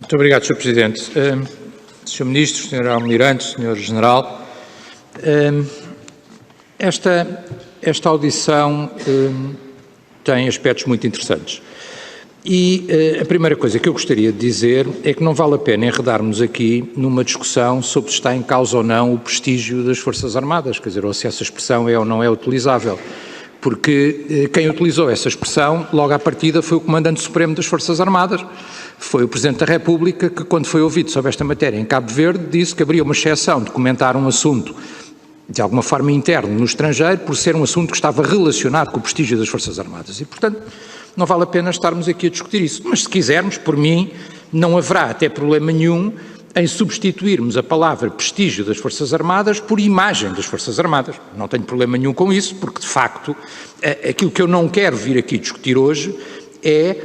Muito obrigado, Sr. Presidente. Sr. Ministro, Sr. Almirante, Sr. General, esta audição tem aspectos muito interessantes. E a primeira coisa que eu gostaria de dizer é que não vale a pena enredarmos aqui numa discussão sobre se está em causa ou não o prestígio das Forças Armadas, quer dizer, ou se essa expressão é ou não é utilizável. Porque quem utilizou essa expressão, logo à partida, foi o Comandante Supremo das Forças Armadas. Foi o Presidente da República que, quando foi ouvido sobre esta matéria em Cabo Verde, disse que haveria uma exceção de comentar um assunto de alguma forma interno no estrangeiro, por ser um assunto que estava relacionado com o prestígio das Forças Armadas. E, portanto, não vale a pena estarmos aqui a discutir isso. Mas, se quisermos, por mim, não haverá até problema nenhum em substituirmos a palavra prestígio das Forças Armadas por imagem das Forças Armadas. Não tenho problema nenhum com isso, porque, de facto, aquilo que eu não quero vir aqui discutir hoje é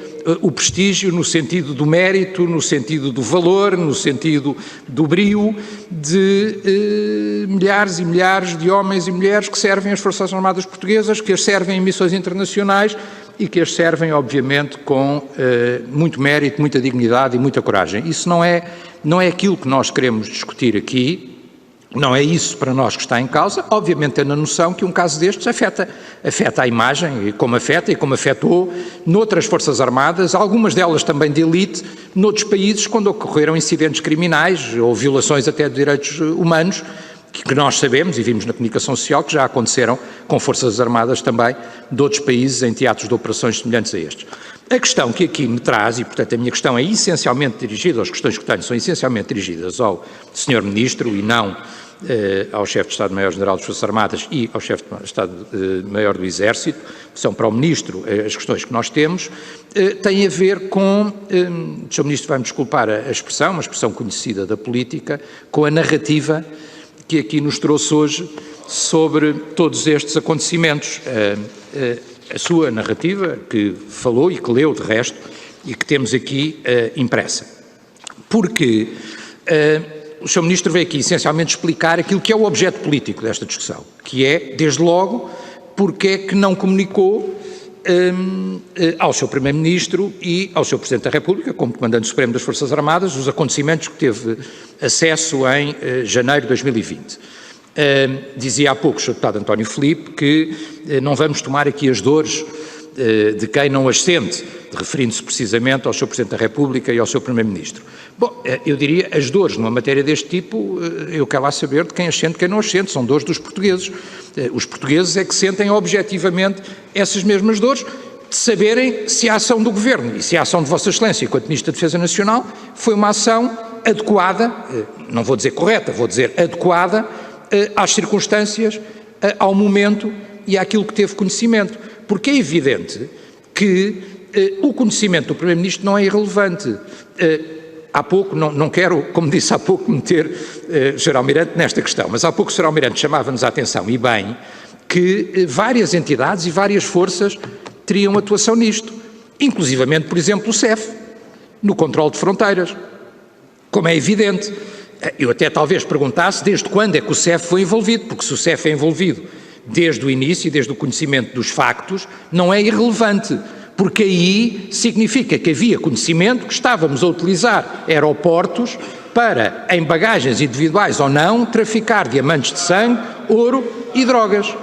o prestígio no sentido do mérito, no sentido do valor, no sentido do brio de milhares e milhares de homens e mulheres que servem as Forças Armadas Portuguesas, que as servem em missões internacionais e que as servem, obviamente, com muito mérito, muita dignidade e muita coragem. Isso não é aquilo que nós queremos discutir aqui. Não é isso para nós que está em causa, obviamente tendo a noção que um caso destes afeta a imagem, e como afetou noutras Forças Armadas, algumas delas também de elite, noutros países quando ocorreram incidentes criminais ou violações até de direitos humanos, que nós sabemos e vimos na comunicação social que já aconteceram com Forças Armadas também de outros países em teatros de operações semelhantes a estes. A questão que aqui me traz, e portanto a minha questão é essencialmente dirigida, as questões que tenho são essencialmente dirigidas ao Sr. Ministro e não ao Chefe de Estado-Maior-General das Forças Armadas e ao Chefe de Estado-Maior do Exército, são para o Ministro as questões que nós temos, têm a ver com, o Sr. Ministro vai-me desculpar a expressão, uma expressão conhecida da política, com a narrativa que aqui nos trouxe hoje sobre todos estes acontecimentos. A sua narrativa, que falou e que leu de resto, e que temos aqui impressa. Porque o Sr. Ministro veio aqui essencialmente explicar aquilo que é o objeto político desta discussão, que é, desde logo, porque é que não comunicou ao Sr. Primeiro-Ministro e ao Sr. Presidente da República, como Comandante Supremo das Forças Armadas, os acontecimentos que teve acesso em janeiro de 2020. Dizia há pouco o Sr. Deputado António Filipe que não vamos tomar aqui as dores de quem não as sente, referindo-se precisamente ao Sr. Presidente da República e ao Sr. Primeiro-Ministro. Bom, eu diria, as dores numa matéria deste tipo, eu quero lá saber de quem as sente e quem não as sente, são dores dos portugueses. Os portugueses é que sentem objetivamente essas mesmas dores, de saberem se a ação do Governo e se a ação de Vossa Excelência, enquanto Ministro da Defesa Nacional, foi uma ação adequada, não vou dizer correta, vou dizer adequada, às circunstâncias, ao momento e àquilo que teve conhecimento. Porque é evidente que o conhecimento do Primeiro-Ministro não é irrelevante. Há pouco, não quero, como disse há pouco, meter Sr. Almirante nesta questão, mas há pouco o Sr. Almirante chamava-nos a atenção, e bem, que várias entidades e várias forças teriam atuação nisto, inclusivamente, por exemplo, o CEF, no controle de fronteiras, como é evidente. Eu até talvez perguntasse desde quando é que o CEF foi envolvido, porque se o CEF é envolvido desde o início e desde o conhecimento dos factos, não é irrelevante, porque aí significa que havia conhecimento que estávamos a utilizar aeroportos para, em bagagens individuais ou não, traficar diamantes de sangue, ouro e drogas.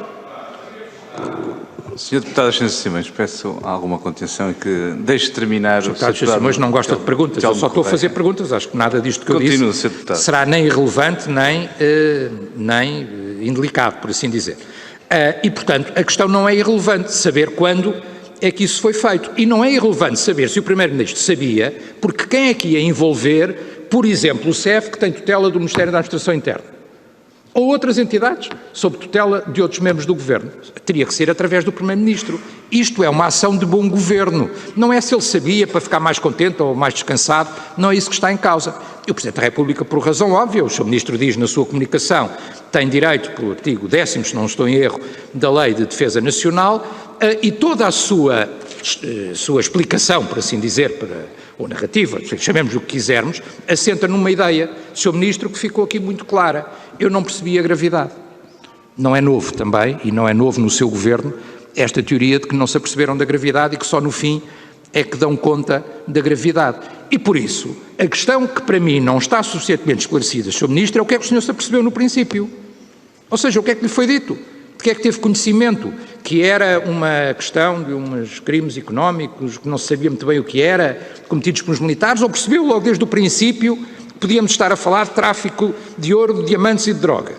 Sr. Deputado Ascenso Simões, peço alguma contenção e que deixe terminar o Sr. Deputado Ascenso Simões não gosta de perguntas, eu só estou a fazer perguntas, acho que nada disto que eu disse será nem irrelevante nem indelicado, por assim dizer. E, portanto, a questão não é irrelevante saber quando é que isso foi feito. E não é irrelevante saber se o Primeiro-Ministro sabia, porque quem é que ia envolver, por exemplo, o CEF, que tem tutela do Ministério da Administração Interna, ou outras entidades, sob tutela de outros membros do Governo. Teria que ser através do Primeiro-Ministro. Isto é uma ação de bom governo. Não é se ele sabia para ficar mais contente ou mais descansado, não é isso que está em causa. E o Presidente da República, por razão óbvia, o Sr. Ministro diz na sua comunicação, tem direito, pelo artigo 10º, se não estou em erro, da Lei de Defesa Nacional, e toda a sua explicação, por assim dizer, ou narrativa, chamemos o que quisermos, assenta numa ideia, Sr. Ministro, que ficou aqui muito clara. Eu não percebi a gravidade. Não é novo também, e não é novo no seu governo, esta teoria de que não se aperceberam da gravidade e que só no fim é que dão conta da gravidade. E por isso, a questão que para mim não está suficientemente esclarecida, Sr. Ministro, é o que é que o senhor se apercebeu no princípio. Ou seja, o que é que lhe foi dito? De que é que teve conhecimento? Que era uma questão de uns crimes económicos que não se sabia muito bem o que era, cometidos pelos militares, ou percebeu logo desde o princípio que podíamos estar a falar de tráfico de ouro, de diamantes e de droga?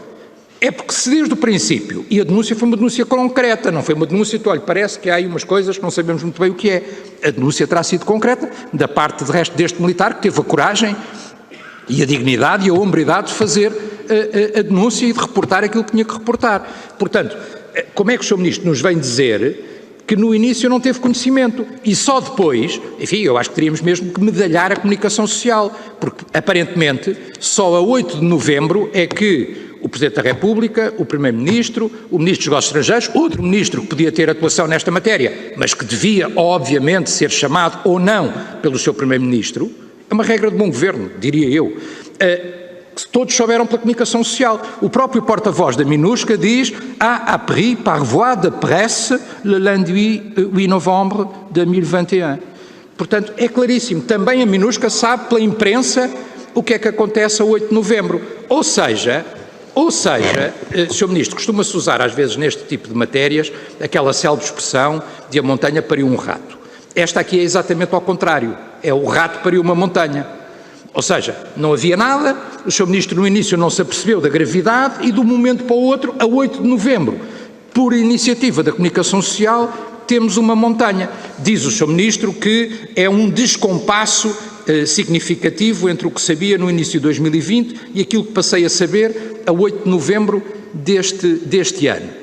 É porque se desde o princípio, e a denúncia foi uma denúncia concreta, não foi uma denúncia de, olha, parece que há aí umas coisas que não sabemos muito bem o que é. A denúncia terá sido concreta, da parte de resto deste militar, que teve a coragem e a dignidade e a hombridade de fazer a denúncia e de reportar aquilo que tinha que reportar. Portanto, como é que o Sr. Ministro nos vem dizer que no início não teve conhecimento e só depois, enfim, eu acho que teríamos mesmo que medalhar a comunicação social, porque aparentemente só a 8 de novembro é que o Presidente da República, o Primeiro-Ministro, o Ministro dos Negócios Estrangeiros, outro Ministro que podia ter atuação nesta matéria, mas que devia, obviamente, ser chamado ou não pelo seu Primeiro-Ministro, é uma regra de bom governo, diria eu, todos souberam pela comunicação social. O próprio porta-voz da MINUSCA diz a appris par voie de presse le lundi 8 novembre de 2021. Portanto, é claríssimo. Também a MINUSCA sabe pela imprensa o que é que acontece a 8 de novembro. Ou seja, Sr. Ministro, costuma-se usar às vezes neste tipo de matérias aquela célebre expressão de a montanha pariu um rato. Esta aqui é exatamente ao contrário. É o rato pariu uma montanha. Ou seja, não havia nada, o Sr. Ministro no início não se apercebeu da gravidade e de um momento para o outro, a 8 de novembro, por iniciativa da comunicação social, temos uma montanha. Diz o Sr. Ministro que é um descompasso significativo entre o que sabia no início de 2020 e aquilo que passei a saber a 8 de novembro deste ano.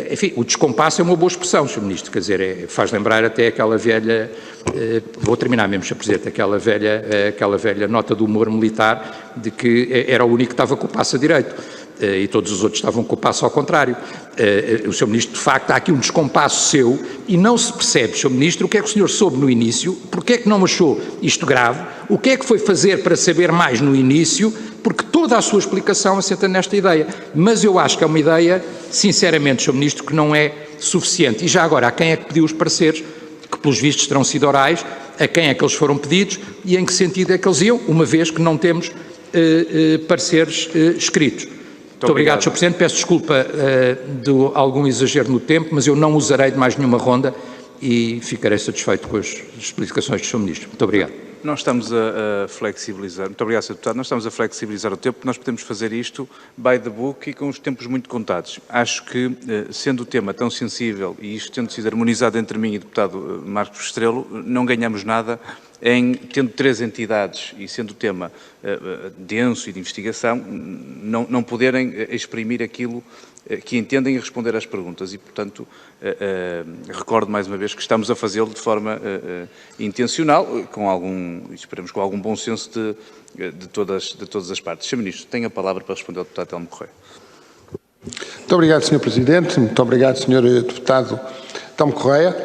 Enfim, o descompasso é uma boa expressão, Sr. Ministro, quer dizer, faz lembrar até aquela velha, vou terminar mesmo, Sr. Presidente, aquela velha nota do humor militar de que era o único que estava com o passo a direito e todos os outros estavam com o passo ao contrário. O Sr. Ministro, de facto, há aqui um descompasso seu e não se percebe, Sr. Ministro, o que é que o senhor soube no início, porque é que não achou isto grave, o que é que foi fazer para saber mais no início, porque toda a sua explicação assenta nesta ideia. Mas eu acho que é uma ideia, sinceramente, Sr. Ministro, que não é suficiente. E já agora, a quem é que pediu os pareceres, que pelos vistos terão sido orais, a quem é que eles foram pedidos e em que sentido é que eles iam, uma vez que não temos pareceres escritos. Muito obrigado, Sr. Presidente. Peço desculpa de algum exagero no tempo, mas eu não usarei de mais nenhuma ronda e ficarei satisfeito com as explicações do Sr. Ministro. Muito obrigado. Nós estamos a flexibilizar, muito obrigado, Sr. Deputado, nós estamos a flexibilizar o tempo, nós podemos fazer isto by the book e com os tempos muito contados. Acho que, sendo o tema tão sensível e isto tendo sido harmonizado entre mim e o deputado Marcos Estrelo, não ganhamos nada em, tendo 3 entidades e sendo o tema denso e de investigação, não poderem exprimir aquilo que entendem e responder às perguntas e, portanto, recordo mais uma vez que estamos a fazê-lo de forma intencional, esperemos com algum bom senso de todas as partes. Sr. Ministro, tem a palavra para responder ao deputado Telmo Correia. Muito obrigado, Sr. Presidente, muito obrigado, Sr. Deputado Telmo Correia.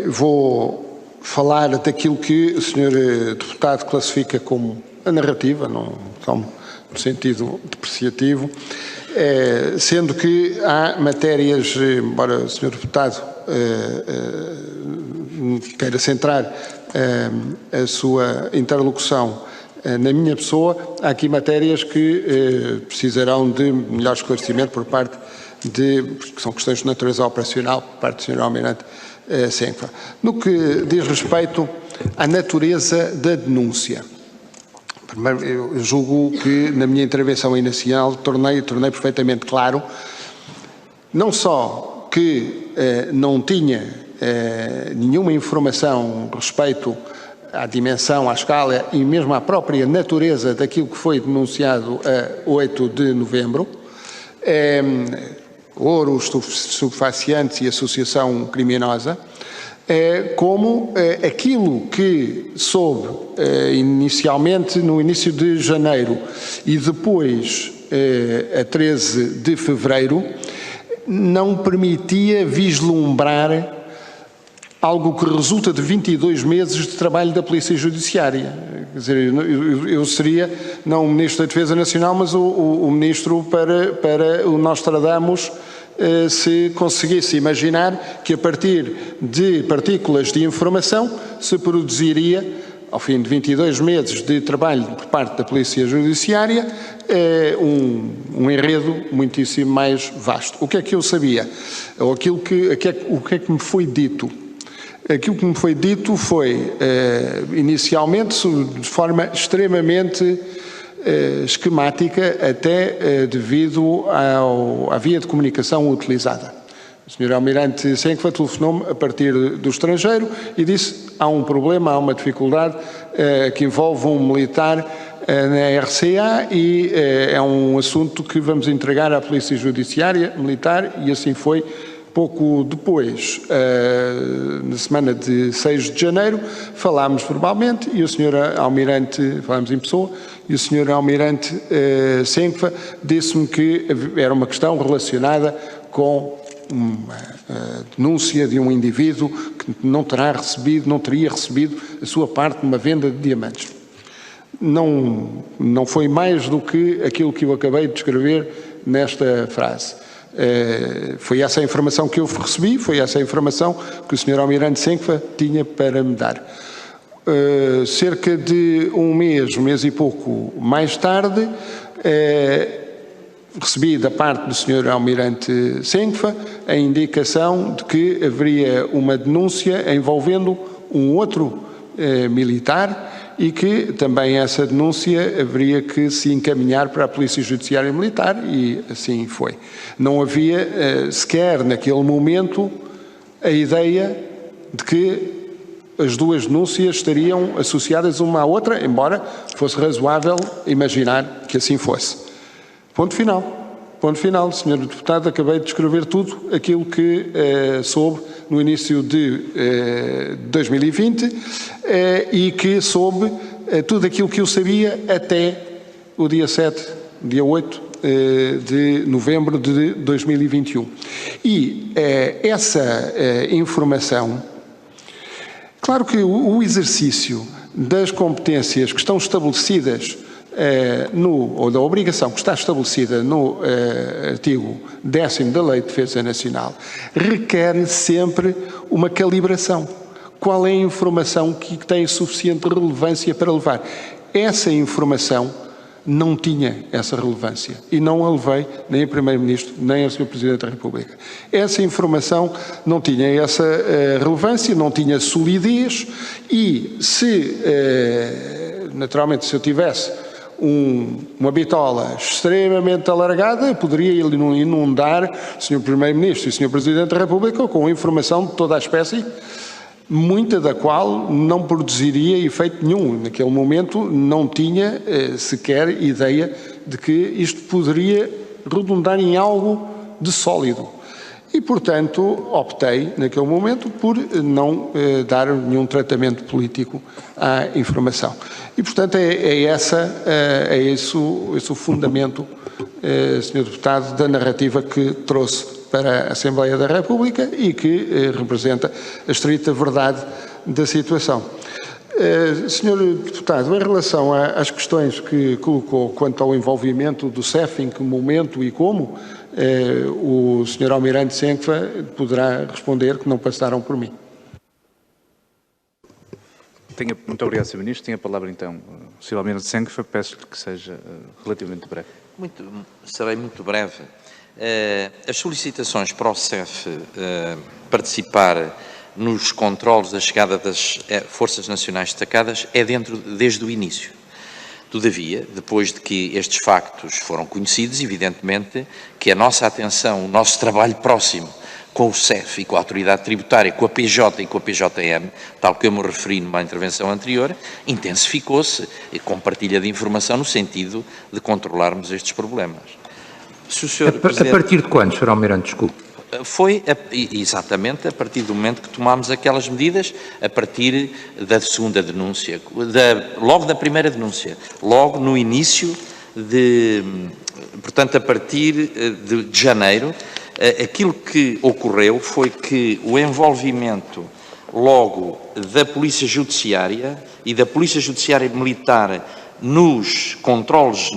Vou falar daquilo que o Sr. Deputado classifica como a narrativa, não tomo no sentido depreciativo, sendo que há matérias, embora o Sr. Deputado queira centrar a sua interlocução na minha pessoa, há aqui matérias que precisarão de melhor esclarecimento por parte porque são questões de natureza operacional, por parte do Sr. Almirante Senfa. No que diz respeito à natureza da denúncia, primeiro, eu julgo que na minha intervenção inicial tornei perfeitamente claro, não só que não tinha nenhuma informação respeito à dimensão, à escala e mesmo à própria natureza daquilo que foi denunciado a 8 de novembro, ouro, estupefacientes e associação criminosa, como aquilo que soube inicialmente no início de janeiro e depois a 13 de fevereiro, não permitia vislumbrar algo que resulta de 22 meses de trabalho da Polícia Judiciária. Quer dizer, eu seria, não o Ministro da Defesa Nacional, mas o Ministro para o Nostradamus se conseguisse imaginar que a partir de partículas de informação se produziria, ao fim de 22 meses de trabalho por parte da Polícia Judiciária, um enredo muitíssimo mais vasto. O que é que eu sabia? Ou o que é que me foi dito? Aquilo que me foi dito foi, inicialmente, de forma extremamente esquemática, até devido à via de comunicação utilizada. O Sr. Almirante Senkva telefonou-me a partir do estrangeiro e disse: há um problema, há uma dificuldade que envolve um militar na RCA e é um assunto que vamos entregar à Polícia Judiciária Militar, e assim foi. Pouco depois, na semana de 6 de janeiro, falámos verbalmente e o Sr. Almirante, falámos em pessoa, e o Sr. Almirante Senkva disse-me que era uma questão relacionada com uma denúncia de um indivíduo que não teria recebido a sua parte numa venda de diamantes. Não foi mais do que aquilo que eu acabei de descrever nesta frase. Foi essa a informação que eu recebi, foi essa a informação que o Sr. Almirante Senkva tinha para me dar. Cerca de um mês e pouco mais tarde, recebi da parte do Sr. Almirante Senkva a indicação de que haveria uma denúncia envolvendo um outro militar e que também essa denúncia haveria que se encaminhar para a Polícia Judiciária Militar, e assim foi. Não havia sequer naquele momento a ideia de que as duas denúncias estariam associadas uma à outra, embora fosse razoável imaginar que assim fosse. Ponto final. Ponto final, Sr. Deputado, acabei de descrever tudo aquilo que soube no início de 2020 e que soube tudo aquilo que eu sabia até o dia 8 de novembro de 2021. E essa informação, claro que o exercício das competências que estão estabelecidas ou da obrigação que está estabelecida no artigo 10º da Lei de Defesa Nacional, requer sempre uma calibração. Qual é a informação que tem suficiente relevância para levar? Essa informação não tinha essa relevância e não a levei nem a Primeiro-Ministro nem ao Sr. Presidente da República. Essa informação não tinha essa relevância, não tinha solidez e naturalmente, se eu tivesse uma bitola extremamente alargada, poderia inundar o Sr. Primeiro-Ministro e o Sr. Presidente da República com informação de toda a espécie, muita da qual não produziria efeito nenhum. Naquele momento não tinha sequer ideia de que isto poderia redundar em algo de sólido. E, portanto, optei, naquele momento, por não dar nenhum tratamento político à informação. E, portanto, é esse o fundamento, Sr. Deputado, da narrativa que trouxe para a Assembleia da República e que representa a estrita verdade da situação. Sr. Deputado, em relação às questões que colocou quanto ao envolvimento do CEF, em que momento e como, o Sr. Almirante Senkva poderá responder que não passaram por mim. Muito obrigado, Sr. Ministro. Tem a palavra, então, o Sr. Almirante Senkva. Peço-lhe que seja relativamente breve. Serei muito breve. As solicitações para o CEF participar nos controlos da chegada das Forças Nacionais Destacadas é desde o início. Todavia, depois de que estes factos foram conhecidos, evidentemente que a nossa atenção, o nosso trabalho próximo com o CEF e com a Autoridade Tributária, com a PJ e com a PJM, tal que eu me referi numa intervenção anterior, intensificou-se com partilha de informação no sentido de controlarmos estes problemas. Se o Sr. Presidente... A partir de quando, Sr. Almirante, desculpe? Foi exatamente a partir do momento que tomámos aquelas medidas, a partir da segunda denúncia, logo da primeira denúncia, logo no início portanto, a partir de janeiro, aquilo que ocorreu foi que o envolvimento logo da Polícia Judiciária e da Polícia Judiciária Militar nos controlos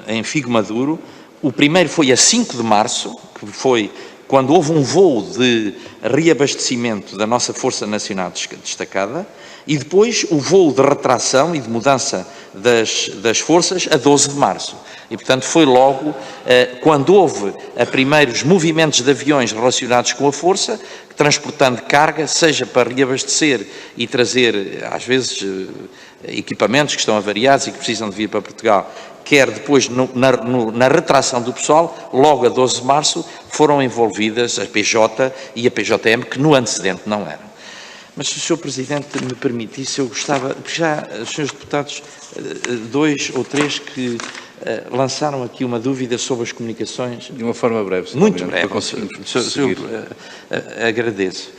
em Figo Maduro O primeiro foi a 5 de março, que foi quando houve um voo de reabastecimento da nossa Força Nacional Destacada, e depois o voo de retração e de mudança das forças a 12 de março. E, portanto, foi logo quando houve primeiros movimentos de aviões relacionados com a Força, transportando carga, seja para reabastecer e trazer, às vezes, equipamentos que estão avariados e que precisam de vir para Portugal, quer depois na retração do pessoal, logo a 12 de março, foram envolvidas a PJ e a PJM, que no antecedente não eram. Mas se o Sr. Presidente me permitisse, eu gostava, já os Srs. Deputados, 2 ou 3 que lançaram aqui uma dúvida sobre as comunicações. De uma forma breve. Muito breve, agradeço.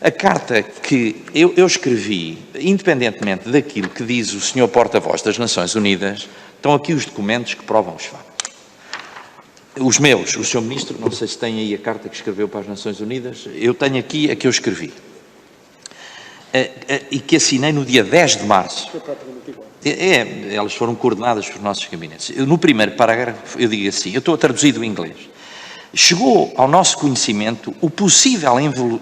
A carta que eu escrevi, independentemente daquilo que diz o Sr. Porta-Voz das Nações Unidas, estão aqui os documentos que provam os factos. Os meus, o Sr. Ministro, não sei se tem aí a carta que escreveu para as Nações Unidas, eu tenho aqui a que eu escrevi. E que assinei no dia 10 de março. Elas foram coordenadas por nossos gabinetes. No primeiro parágrafo eu digo assim, eu estou a traduzir do inglês. Chegou ao nosso conhecimento o possível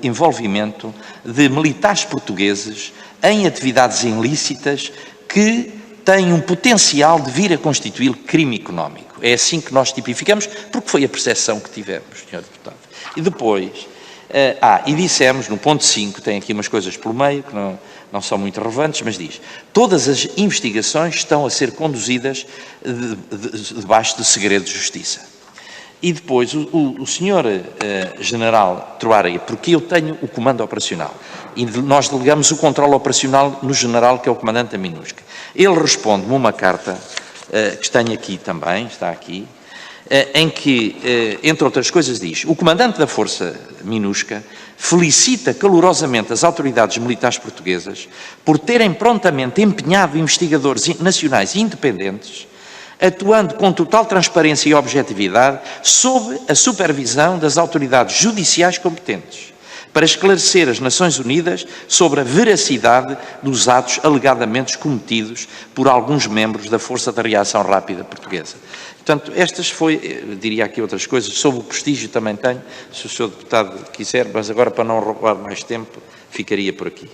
envolvimento de militares portugueses em atividades ilícitas que têm um potencial de vir a constituir crime económico. É assim que nós tipificamos, porque foi a percepção que tivemos, Sr. Deputado. E depois... e dissemos, no ponto 5, tem aqui umas coisas pelo meio, que não são muito relevantes, mas diz, todas as investigações estão a ser conduzidas debaixo de segredo de justiça. E depois, o Sr. General Troaria, porque eu tenho o comando operacional, e nós delegamos o controle operacional no General, que é o comandante da MINUSCA. Ele responde-me uma carta, que tenho aqui também, está aqui, em que, entre outras coisas, diz: o comandante da Força MINUSCA felicita calorosamente as autoridades militares portuguesas por terem prontamente empenhado investigadores nacionais e independentes, atuando com total transparência e objetividade sob a supervisão das autoridades judiciais competentes, para esclarecer as Nações Unidas sobre a veracidade dos atos alegadamente cometidos por alguns membros da Força de Reação Rápida Portuguesa. Portanto, estas diria aqui outras coisas, sobre o prestígio também tenho, se o Sr. Deputado quiser, mas agora para não roubar mais tempo, ficaria por aqui.